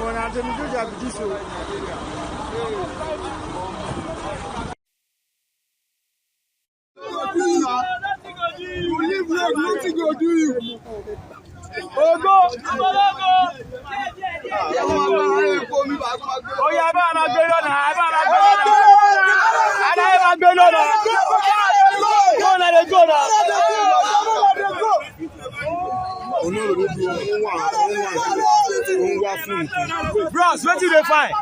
when I tell you to do this. You leave road, nothing go do you. Oh go! Oh yeah, man, I'm going on. Bros, what did they find?